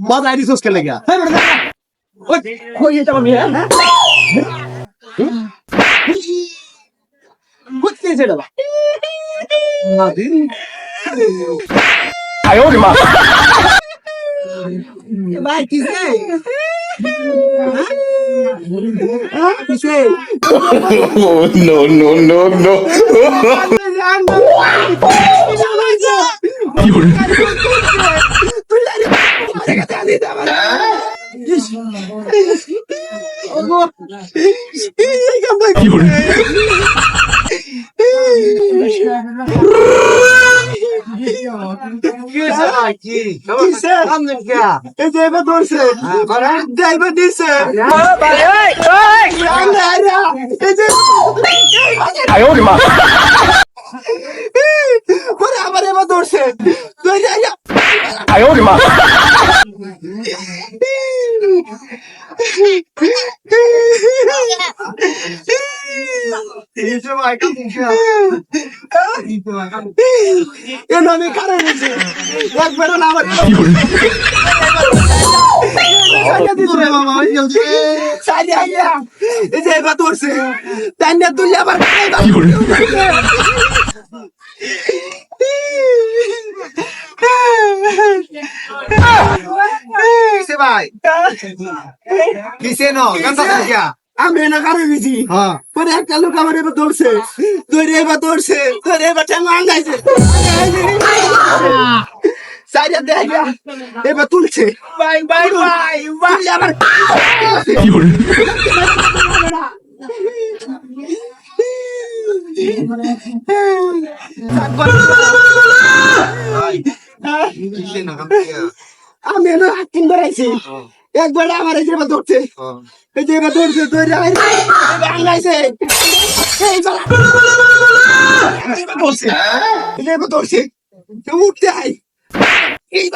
বাজায় দিছস কে লাগা ওই কই এটা আমি হ্যাঁ কুত্তে ছেড়ে দাও না দিন আয় ওরে মা ভাই কিসে কিসে no, no, no, no. আয় ওরে মা পরে আবার এবার ধরছে আয় ওরে মা আমি কারণ একবার আমার এবার ধরছে তাই না তুই আবার ভাই কিসে আমি না কারো গেছি পরে একটা লোক আমার এবার ধরছে ধরে এবার ধরছে ধরে এবার ঠেঙ্গা আঙ্গাইছে এবার তুলছে ভাই ভাই ভাই ভাই আমার আমি এনে হাকিম বেড়াইছি একবার আমার এই যে ধরছে এই যে ধরছে ধরে আঙ্গাইছে ধরছে উঠতে আই এই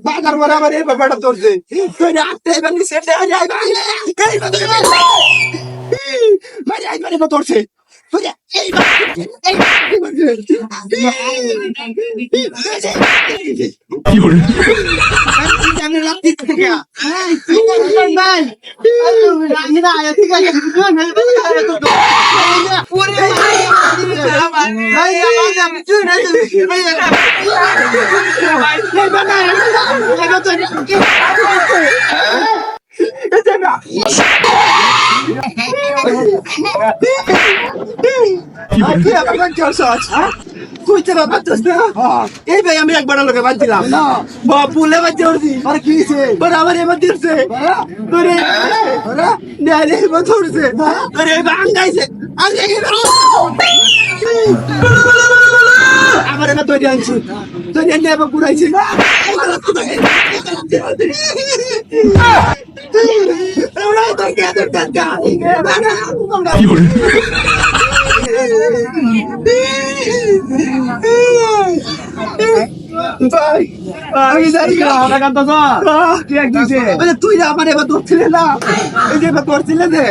বাজার বরাবর এই ব্যাপারটা ধরছে ধরছে এই ভাই আমি একবার লোকে বাঁধছিলাম পুলে বাঁধতে পারছি আমার এবার দিচ্ছে ধরছে আঙ্গাইছে আমার এবার তৈরি আনছি তৈরি আনতে এবার পুরাইছি তুই আমার এবার ধরছিলে না এই যে এবার ধরছিলে যে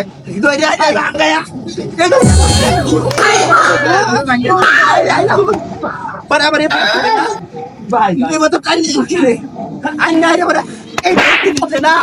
এবার তো কান্দি না